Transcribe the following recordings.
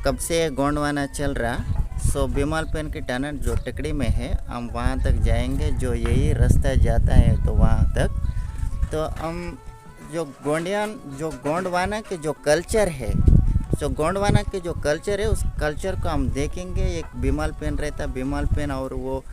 कब से गोंडवाना चल रहा। सो बीमाल पेन की टनल जो टिकड़ी में है, हम वहाँ तक जाएंगे। जो यही रास्ता जाता है तो वहाँ तक तो हम जो गोंडवाना के जो कल्चर है, जो गोंडवाना के जो कल्चर है उस कल्चर को हम देखेंगे। एक बीमाल पेन रहता, बीमाल पेन और वो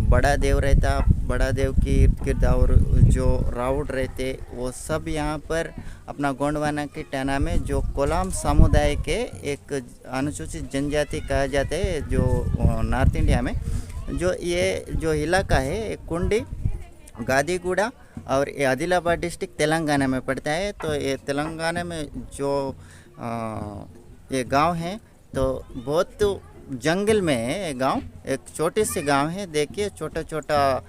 बड़ा देव रहता, बड़ा देव की इर्द गिर्द और जो राउड रहते वो सब यहाँ पर अपना गोंडवाना की टना में जो कोलाम समुदाय के एक अनुसूचित जनजाति कहा जाता है, जो नॉर्थ इंडिया में जो ये जो इलाका है एक कुंडी गादीगुड़ा और ये आदिलाबाद डिस्ट्रिक्ट तेलंगाना में पड़ता है। तो ये तेलंगाना में जो ये गांव है तो बहुत जंगल में है ये गांव, एक छोटी सी गांव है। देखिए छोटा छोटा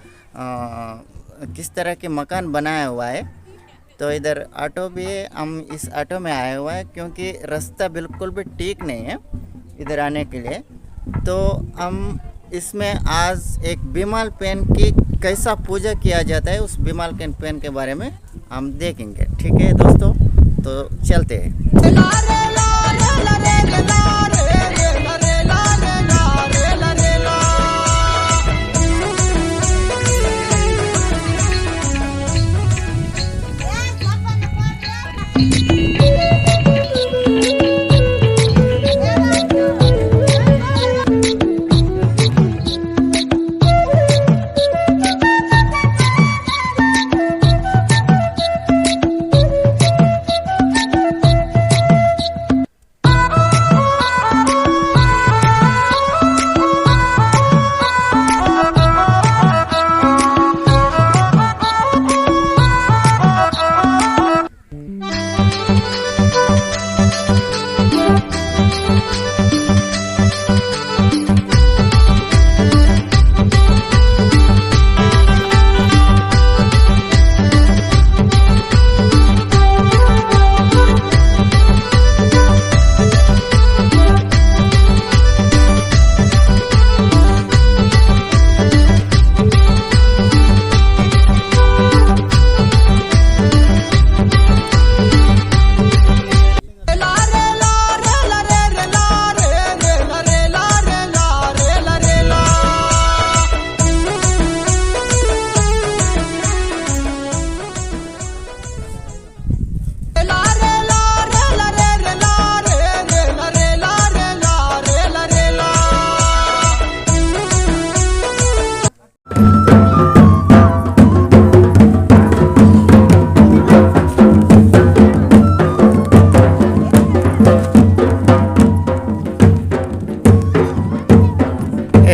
किस तरह के मकान बनाया हुआ है। तो इधर ऑटो भी है, हम इस ऑटो में आए हुआ है क्योंकि रास्ता बिल्कुल भी ठीक नहीं है इधर आने के लिए। तो हम इसमें आज एक बीमाल पेन की कैसा पूजा किया जाता है उस बीमाल पेन के बारे में हम देखेंगे। ठीक है दोस्तों, तो चलते हैं।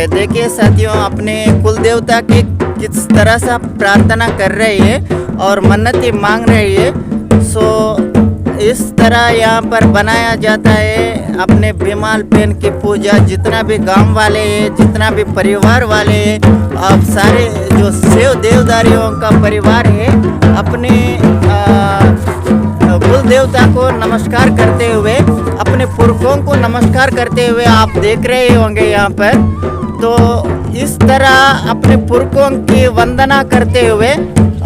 देखिए साथियों, अपने कुल देवता की किस तरह से प्रार्थना कर रही है और मन्नतें मांग रही है। सो इस तरह यहाँ पर बनाया जाता है अपने बीमाल पेन की पूजा। जितना भी गांव वाले हैं, जितना भी परिवार वाले हैं, अब सारे जो शिव देवदारियों का परिवार है अपने कुल देवता को नमस्कार करते हुए, अपने पुरखों को नमस्कार करते हुए आप देख रहे होंगे यहाँ पर। तो इस तरह अपने पुरखों की वंदना करते हुए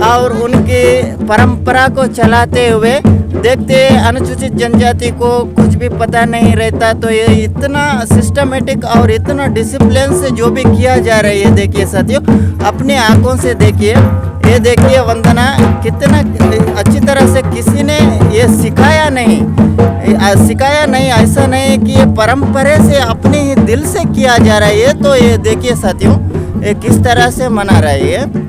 और उनकी परंपरा को चलाते हुए देखते अनुसूचित जनजाति को कुछ भी पता नहीं रहता। तो ये इतना सिस्टमेटिक और इतना डिसिप्लिन से जो भी किया जा रहा है, देखिए साथियों अपने आंखों से देखिए। ये देखिए वंदना कितना अच्छी तरह से किसी ने ये सिखाया नहीं, ऐसा नहीं कि ये परंपरा से अपने ही दिल से किया जा रहा है। तो ये देखिए साथियों ये किस तरह से मना रहा है।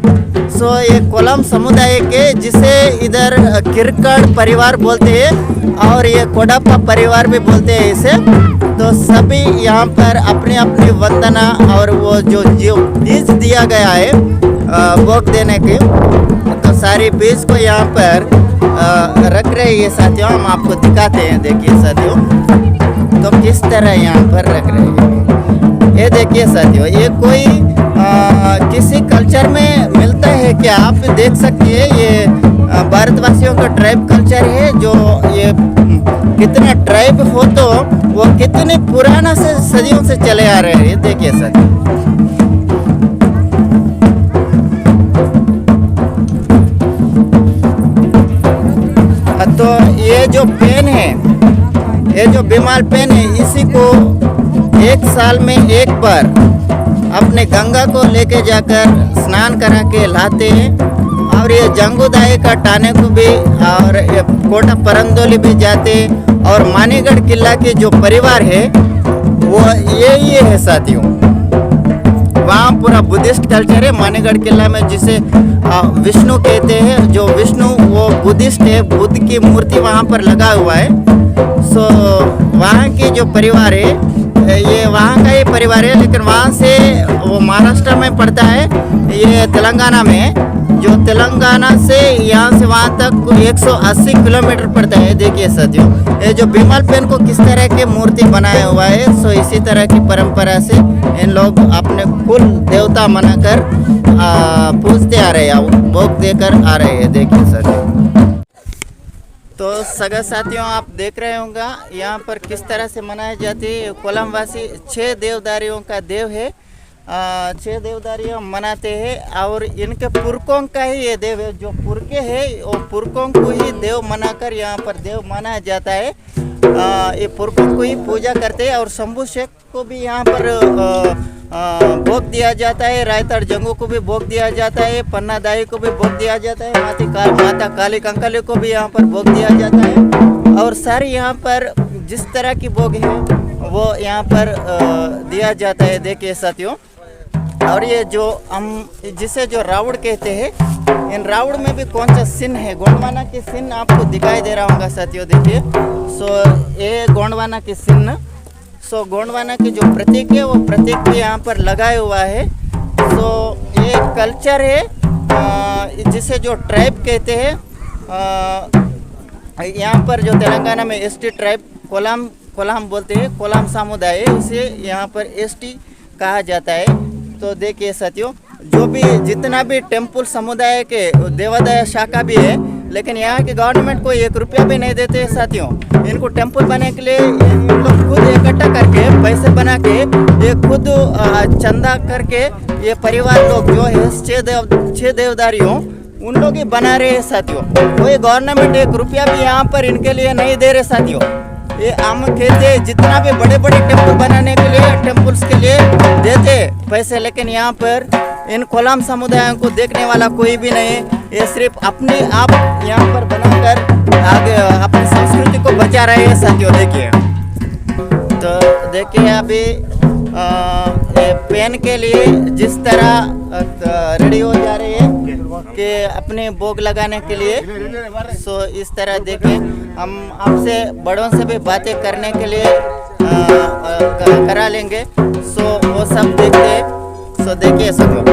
सो ये कोलम समुदाय के जिसे इधर किरकड़ परिवार बोलते हैं और ये कोडापा परिवार भी बोलते हैं इसे। तो सभी यहाँ पर अपनी अपनी वंदना और वो जो बीज दिया गया है भोग देने के, तो सारी बीज को यहाँ पर रख रही है साथियों। हम आपको दिखाते हैं, देखिए साथियों तो किस तरह यहाँ पर रख रहे हैं। ये देखिए साथियों, ये कोई किसी कल्चर में मिलता है क्या? आप देख सकते हैं ये भारतवासियों का ट्राइब कल्चर है। जो ये कितना ट्राइब हो तो वो कितने पुराना से सदियों से चले आ रहे हैं। देखिए साथियों तो ये जो पेन है ये जो बिमाल पेन है इसी को 1 साल में एक बार अपने गंगा को लेके जाकर स्नान करा के लाते हैं। और ये जंगूदाई का टाने को भी और ये कोटा परंदोली भी जाते हैं। और मानेगढ़ किला के जो परिवार है वो ये है साथियों, वहाँ पूरा बुद्धिस्ट कल्चर है। मानेगढ़ किला में जिसे विष्णु कहते हैं, जो विष्णु वो बुद्धिस्ट है, बुद्ध की मूर्ति वहाँ पर लगा हुआ है। सो वहाँ की जो परिवार है ये वहाँ का ही परिवार है, लेकिन वहाँ से वो महाराष्ट्र में पड़ता है, ये तेलंगाना में। जो तेलंगाना से यहाँ से वहाँ तक 180 किलोमीटर पड़ता है। देखिए साथियों, ये जो बिमल पेन को किस तरह की मूर्ति बनाया हुआ है। सो इसी तरह की परंपरा से इन लोग अपने कुल देवता मनाकर पूजते आ रहे हैं, भोग देकर आ रहे हैं। देखिए साथियों, तो सगा साथियों आप देख रहे होंगे यहाँ पर किस तरह से मनाए जाते हैं। कोलमवासी 6 देवदारियों का देव है, 6 देवदारियों मनाते हैं। और इनके पुरखों का ही ये देव है, जो पुरखे है वो पुरखों को ही देव मनाकर यहाँ पर देव माना जाता है। ये पुरखों को ही पूजा करते हैं। और शंभू शेख को भी यहाँ पर भोग दिया जाता है, रायतड़ जंगू को भी भोग दिया जाता है, पन्ना दाई को भी भोग दिया जाता है, माता काली कंकाली को भी यहाँ पर भोग दिया जाता है। और सारे यहाँ पर जिस तरह की भोग है वो यहाँ पर दिया जाता है। देखिए साथियों, और ये जो हम जिसे जो रावण कहते हैं, इन रावण में भी कौन सा सिन है, गोंडवाना के सिन आपको दिखाई दे रहा होगा साथियों। देखिए, सो ये गोंडवाना के सिन, सो गोंडवाना की जो प्रतीक है वो प्रतीक भी यहाँ पर लगाया हुआ है। सो ये कल्चर है जिसे जो ट्राइब कहते हैं। यहाँ पर जो तेलंगाना में एसटी ट्राइब कोलाम बोलते हैं, कोलाम समुदाय, इसे यहाँ पर एसटी कहा जाता है। तो देखिए साथियों, जो भी जितना भी टेम्पल समुदाय के देवादाय शाखा भी है, लेकिन यहाँ की गवर्नमेंट को 1 रुपया भी नहीं देते साथियों। इनको टेम्पल बनाने के लिए इन लोग खुद इकट्ठा करके पैसे बना के ये खुद चंदा करके ये परिवार लोग जो है 6 देवदारियों उन लोग ही बना रहे हैं साथियों। कोई गवर्नमेंट 1 रुपया भी यहाँ पर इनके लिए नहीं दे रहे साथियों। ये हम कहते जितना भी बड़े बड़े टेम्पल बनाने के लिए टेम्पल्स के लिए देते पैसे, लेकिन यहाँ पर इन कोलाम समुदायों को देखने वाला कोई भी नहीं है। ये सिर्फ अपने आप यहाँ पर बनाकर आगे अपनी संस्कृति को बचा रहे हैं साथियों। देखिए, तो देखिए अभी पेन के लिए जिस तरह रेडी हो जा रहे हैं कि अपने भोग लगाने के लिए। सो इस तरह देखिए, हम आपसे बड़ों से भी बातें करने के लिए करा लेंगे। सो वो सब देखते। सो देखिए सब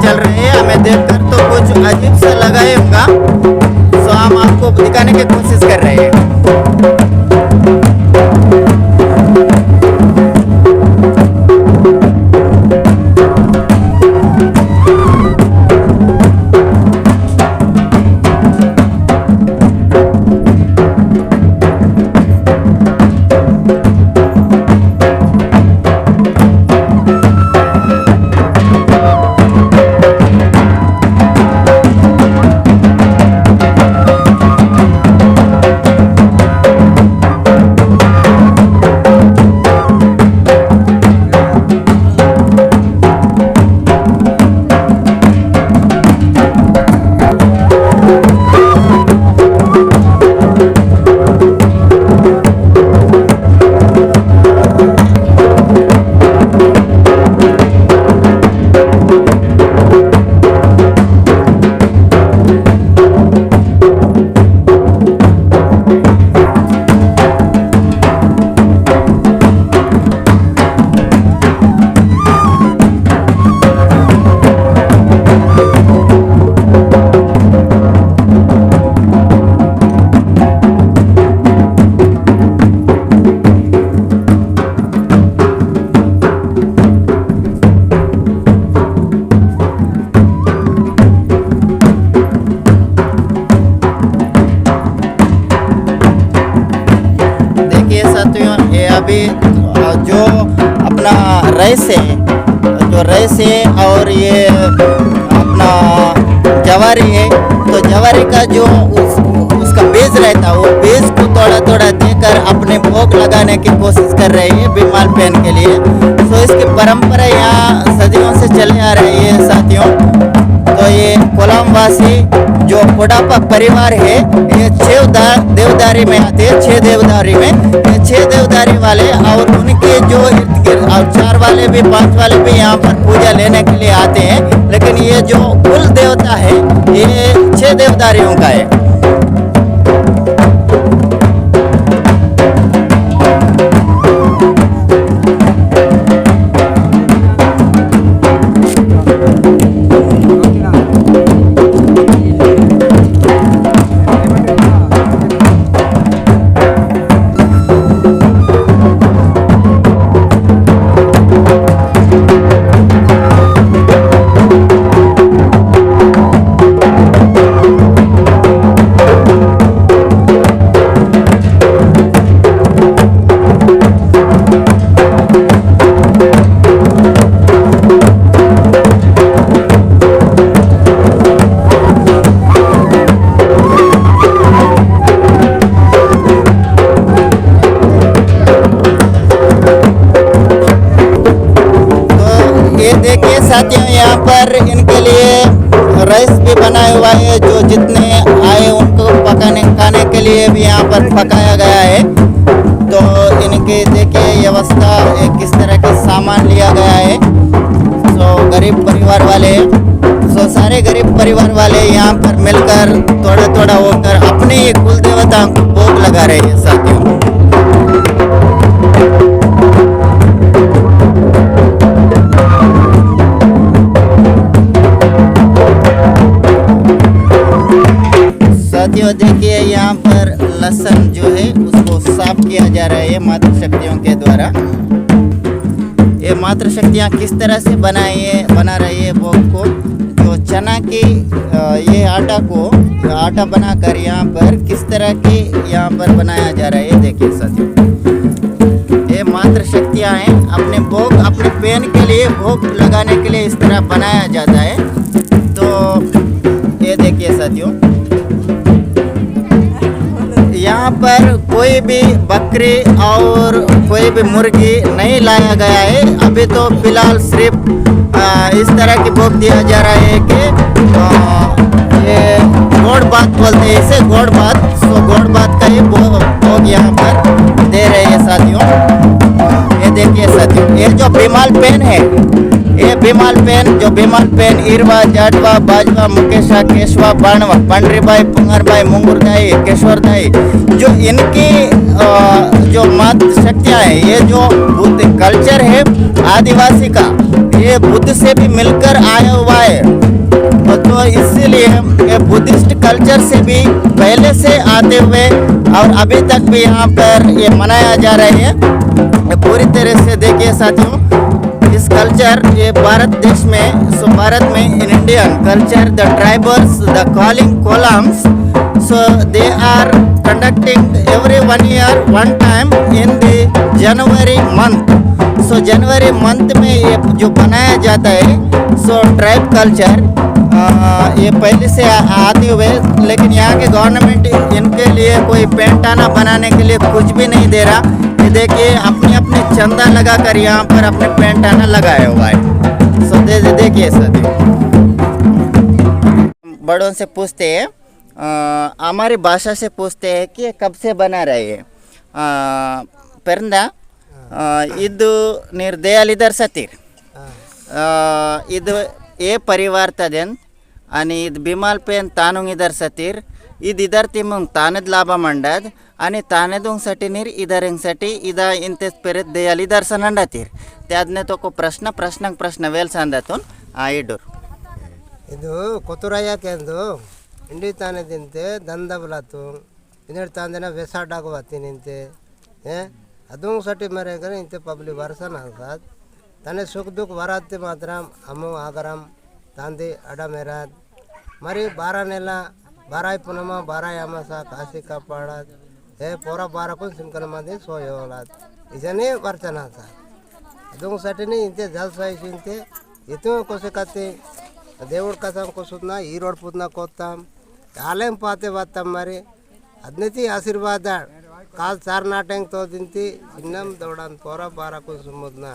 चल रहे हैं। हमें देखकर तो कुछ अजीब सा लगा होगा, तो हम आपको दिखाने की कोशिश कर रहे हैं। राइस है, जो राइस है और ये अपना जवारी है, तो जवारी का जो उसका बीज रहता है वो बीज को थोड़ा थोड़ा देकर अपने भोग लगाने की कोशिश कर रही है बीमाल पेन के लिए। तो इसकी परंपरा यहाँ सदियों से चले आ रही है साथियों। तो ये कोलमवासी जो कोडापा परिवार है, ये 6 देवदारी में आते हैं, 6 देवदारी में, ये 6 देवदारी वाले और उनके जो इर्द गिर्द और 4 वाले भी 5 वाले भी यहाँ पर पूजा लेने के लिए आते हैं। लेकिन ये जो कुल देवता है ये 6 देवदारियों का है। साथियों यहाँ पर इनके लिए राइस भी बनाया हुआ है, जो जितने आए उनको पकाने खाने के लिए भी यहाँ पर पकाया गया है। तो इनके देखिए व्यवस्था किस तरह के सामान लिया गया है। तो गरीब परिवार वाले, सारे गरीब परिवार वाले यहाँ पर मिलकर थोड़ा थोड़ा होकर अपने ही कुल देवता को भोग लगा रहे हैं साथियों। साथियों देखिए यहाँ पर लहसुन जो है उसको साफ किया जा रहा है मातृ शक्तियों के द्वारा। ये मातृ शक्तियाँ किस तरह से बना रही है भोग को, जो चना की ये आटा बनाकर यहाँ पर किस तरह की यहाँ पर बनाया जा रहा है। देखिए साथियों ये मातृ शक्तियाँ हैं, अपने भोग अपने पेन के लिए भोग लगाने के लिए इस तरह बनाया जाता है। तो ये देखिए साथियों यहाँ पर कोई भी बकरी और कोई भी मुर्गी नहीं लाया गया है। अभी तो फिलहाल सिर्फ इस तरह की भोग दिया जा रहा है कि ये गोड़ बात बोलते हैं इसे, गोड़ बात। तो गोड़ बात का ही भोग यहाँ पर दे रहे हैं साथियों। ये देखिए साथियों ये जो बीमाल पेन है, ये बीमाल पेन इरवा जाटवा बाजवा मुकेशा केशवा बाणवा पंडरीबाई पुंगरबाई मुंगुरदाई केशवरदाई, जो इनकी जो मातृ शक्तियाँ हैं, ये जो बुद्ध कल्चर है आदिवासी का, ये बुद्ध से भी मिलकर आया हुआ है। तो इसीलिए ये बुद्धिस्ट कल्चर से भी पहले से आते हुए और अभी तक भी यहाँ पर ये मनाया जा रहा है पूरी तरह से। देखिए साथियों इस कल्चर ये भारत देश में, सो भारत में in Indian culture the tribals the calling Kolams, so they are conducting every 1 year 1 time in the January month. So January month में ये जो बनाया जाता है सो ट्राइब कल्चर ये पहले से आते हुए, लेकिन यहाँ के गवर्नमेंट इनके लिए कोई पेंटाना बनाने के लिए कुछ भी नहीं दे रहा। ये देखिए अपने अपने चंदा लगाकर यहाँ पर अपने पेंटाना लगाया हुआ है। सो देखिए सर बड़ों से पूछते हैं, हमारी भाषा से पूछते हैं कि कब से बना रहे हैं परंदा ಇದು ನೀರು ದೇಯಾಲಿದर सतीर ಇದು ए परिवार तदेन आणि ಇದು बिमाल पेन तानुंग इधर सतीर ಇದು इधर तिमुंग तानद लाभा मंडद आणि तानेदुंगसाठी नीर इधरिंगसाठी इदा इंतेस पेरेत देयाली दर्शन अंडातीर त्यादने तो को प्रश्न वेल सांदातून इडूर ಇದು ಕೊತುರಯ್ಯಕೆಂದು ಇಂಡಿ ತಾನೆ ತಿಂತೆ ದಂದಬಲತ್ತು ಇನ್ನೆರಡು ತಾಂದಿನ ವೆಸಾಡಾಗ ಬತ್ತೀನಿ ನಿಂತೆ ಅದೂ ಸಟಿ ಮರೆಗರೆ ಇಂತೆ ಪಬ್ಲಿಕ್ ವರ್ಷನ ಸಾತ್ ತನೆ ಸುಖ ದುಃಖ ವರಾತ್ತೆ ಮಾತ್ರ ಅಮ್ಮ ಆಗರಂ ತಾಂದಿ ಅಡ ಮೇರಾದ್ ಮರಿ 12 ನೆಲ 12 ಪುನಮ 12 ಅಮಾಸ ಕಾಸಿ ಕಾಪಾಡತ್ पोरा 12 को सिमकन मंदी सोयोलात इजने वर्चना सात అదొకసాటిని ఇంతే జలసాయిసి ఇంతే ఎతో కొసకత్తి దేవుడి కసం కొసుతున్నా ఈ రోడ్ పుతున్నా కొత్తాం ఆలయం పాతే వస్తాం మరి అద్నతి ఆశీర్వాద కాల్ సార్ నాటంగ్ తో దింతి చిన్నం దౌడాన్ పోరా బారా కుసుముద్న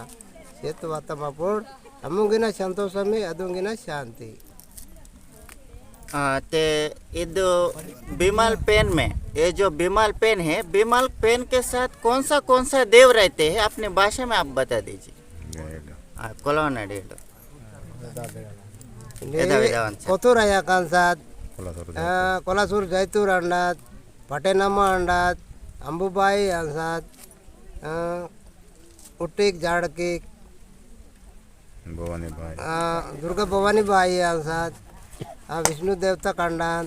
చేతు వస్తాం అప్పుడు అమ్ముగిన సంతోషమే అదుంగిన శాంతి ते इधर बीमल पेन में ये जो बीमल पेन है, बीमल पेन के साथ कौन सा देव रहते हैं अपनी भाषा में आप बता दीजिए. कोलोन अडेलो కొతురయ్య కాన్సాద్ కొలసూరు జైతూర్ అండాత్ పటేనమ్మ అండాత్ అంబుబాయి అంసాద్ ఉట్టిక్ జాడకిక్ दुर्गा भवानी बाई अंसाद विष्णु देवता कंडान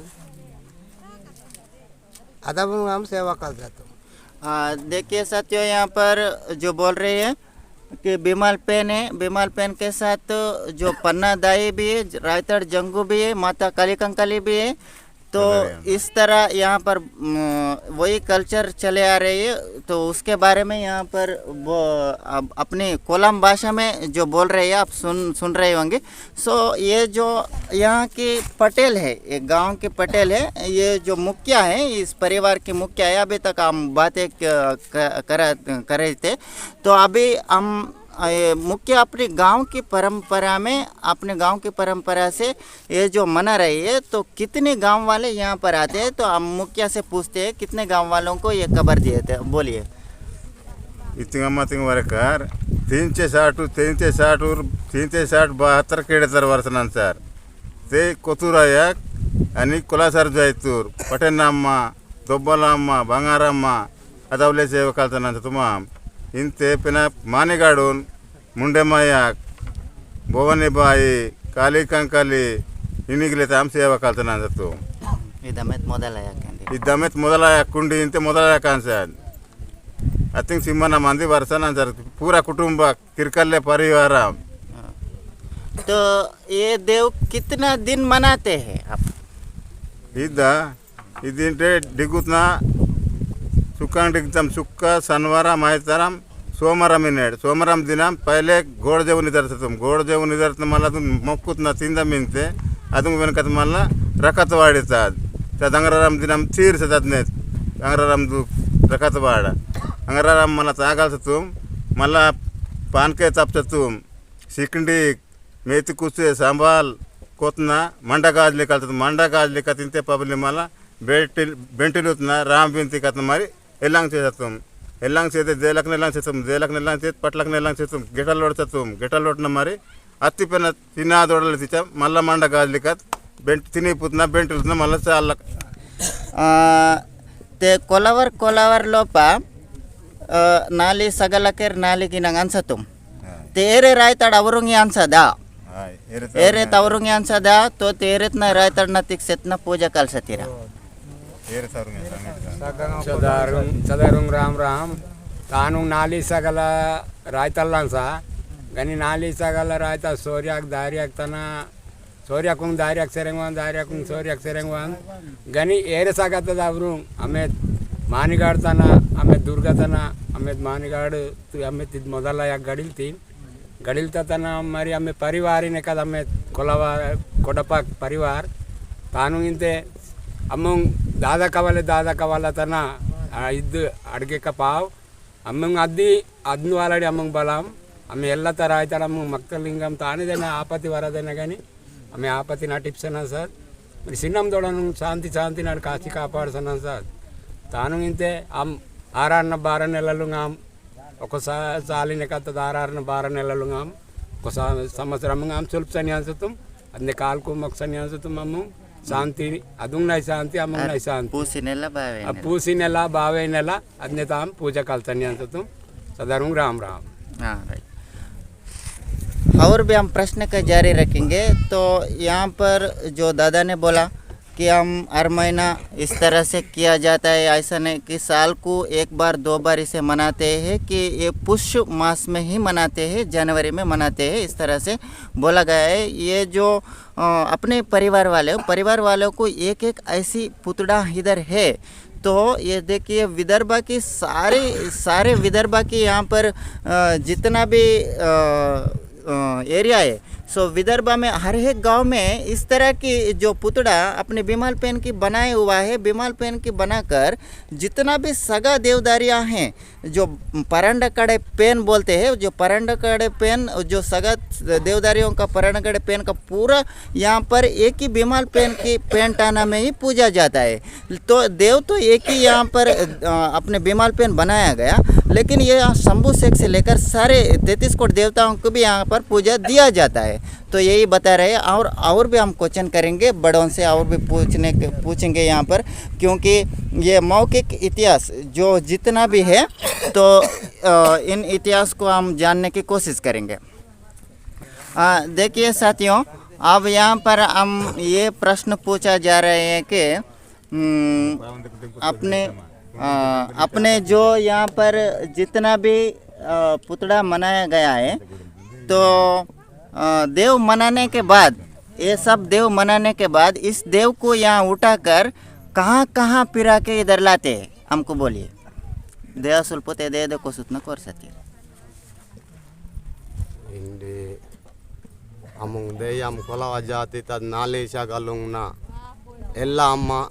अदब हम सेवा कर जाते हैं. देखिए साथियों, यहाँ पर जो बोल रहे हैं कि बीमल पेन है, बीमल पेन के साथ जो पन्ना दाई भी है, रायतड़ जंगू भी है, माता काली कंकाली भी है. तो इस तरह यहाँ पर वही कल्चर चले आ रही है. तो उसके बारे में यहाँ पर वो अपनी कोलम भाषा में जो बोल रहे हैं आप सुन रहे होंगे. सो ये जो यहाँ की पटेल है, ये गांव के पटेल है, ये जो मुखिया है, इस परिवार के मुखिया है. अभी तक हम बातें कर रहे थे. तो अभी हम मुख्य अपने गांव की परंपरा में, अपने गांव की परंपरा से ये जो मना रही है. तो कितने गांव वाले यहाँ पर आते हैं, तो हम मुखिया से पूछते हैं कितने गांव वालों को ये खबर दिए थे. बोलिए. इतने मतिंग वरकर 360 केडेतर वर्षानंतर ते कोतुरायक आणि कोलासर जैतूर पटेनम्म दोब्बलम्म बंगारम्म अदवले सेवकालतनंतर तुम्हा इंते पिना मानेगाडून मुंडेमय्याक भवानीबाई काली कंकाली इनिगले ताम सेवा कालतनंतर तो इदमेत मोदलाया कुंडी इंते मोदलाया कांसाद I think सिम्मन मंदी वर्षानंतर पूरा कुटुंब किरकल्ले परिवार. तो ये देव कितना दिन मनाते हैं आप? इदिंटे डिगुतना सुकांग डिगतम सुक्का शनिवार माहिताराम सोमवारम इनेड सोमवारम दिनम पहले गोड जेवण निदर्शतम गोड जेवण निदर्शन मला तुम मोक्कुतना तिंदा मिनते अदुम वेनकत मला रकत वाडितात त्या अंगराराम दिनम तीर्सतने अंगराराम दु रकत वाड अंगराराम मला तागालतुम मला पानके तपतुम शिकंडी मेथी कुसे सांबाल कोतना मंडगाजले कलत मंडगाजले कतिंते पबले मला बेंटिलुतना राम बिनती कत मारी एलांग చేస్తాం ఎల్లాంగ్ చేతే దేలక్ నెలాంగ్ చేస్తాం దేలక్ నెలాంగ్ చేతే పట్లక్ నెలాంగ్ చేస్తాం గెటల్ లోడతాం గెటల్ లోడన మరి అత్తిపెన తినా దొడలు తిచ మల్ల మండ గాజలికత్ బెంట్ తిని పుత్న బెంటిలున మల్ల చాల ते कोलावर लोपा नाली सगलकेर नाली गिनंग अनसतुम तेरे रायतड अवरुंगी अनसदा एरे तवरुंगी अनसदा तो तेरेतना रायतडना तिक्सेतना पूजा कलसतीरा सदारुंग राम राम तानु नाली सगल रायतल्लांसा गनी नाली सगल रायता सूर्याक दार्याक तना सूर्याकुंग दार्याक सेरेंगवान सूर्याक सेरेंगवान गनी एरे सागत दावरुंग अमेत मानिगाड तना अमेत दुर्गा तना अमेत मानिगाड तु अमेत इद मोदला या गडिलता तना मरी अमे परिवारिने कद अमेत कोलवा कोडपा परिवार तानु इंते अम्मंग दादा कवाला तना इद्दु अडगे का पाव अम्मंग अद्दी अद्नु वालडी अम्मंग बलाम अम्मे एल्ला ತರ ಆಯ್ತಾಳ ಅಮ್ಮಂग ಮಕ್ಕಳಿಂಗಂ ತಾನಿದೇನ ಆಪತಿ ವರದೇನ ಗನಿ अम्मे आपति ना टिप्सन सर మరి సిన్నం దొడను శాంతి నాడు కాచి కాపాడుసన సార్ తాను ఇంతే అమ్ ఆరాన్న 12 నెలలు గాం ఒకసారి సాలిన కత్త ఆరాన్న 12 నెలలు గాం ఒక సంవత్సరం గాం సుల్పసని అన్సతుం అన్ని కాల్కు మక్సని అన్సతుం అమ్ము शांति अदुंग शांति अमंग नहीं शांति पूसीनेला बावेनेला अदने ताम पूजा कलतनी अंततुम सदारुंग राम राम. हाँ राइट. और भी हम प्रश्न का जारी रखेंगे. तो यहाँ पर जो दादा ने बोला कि हम हर महीना इस तरह से किया जाता है, ऐसा नहीं कि साल को एक बार दो बार इसे मनाते हैं कि ये पुष्य मास में ही मनाते हैं, जनवरी में मनाते हैं, इस तरह से बोला गया है। ये जो अपने परिवार वालों को एक एक ऐसी पुतड़ा इधर है। तो ये देखिए विदर्भ की सारे विदर्भ की यहाँ पर जितना भी एरिया है, सो विदर्भ में हर एक गांव में इस तरह की जो पुतड़ा अपने बिमल पेन की बनाए हुआ है, बिमल पेन की बनाकर जितना भी सगा देवदारियाँ हैं, जो परंडकड़े पेन बोलते हैं, जो परंडकड़े पेन, जो सगा देवदारियों का परंडकड़े पेन का पूरा यहाँ पर एक ही बिमल पेन की पेन टाना में ही पूजा जाता है। तो देव तो एक ही यहाँ पर अपने बिमल पेन बनाया गया, लेकिन ये शंभू शेख से लेकर सारे 33 कोट देवताओं को भी यहाँ पर पूजा दिया जाता है। तो यही बता रहे हैं। और भी हम क्वेश्चन करेंगे बड़ों से, और भी पूछेंगे यहाँ पर, क्योंकि ये मौखिक इतिहास जो जितना भी है, तो इन इतिहास को हम जानने की कोशिश करेंगे। देखिए साथियों, अब यहाँ पर हम ये प्रश्न पूछा जा रहे हैं कि अपने जो यहाँ पर जितना भी पुतड़ा मनाया गया है, तो देव मनाने के बाद, ये सब देव मनाने के बाद इस देव को यहाँ उठाकर कहाँ कहाँ पिरा के इधर लाते हैं, हमको बोलिए। देव सुल्पोते दे को सुतना कर सकते इंडी अमुंग दे हम कोला जाती तद नाले शागलुंग ना एल्ला अम्मा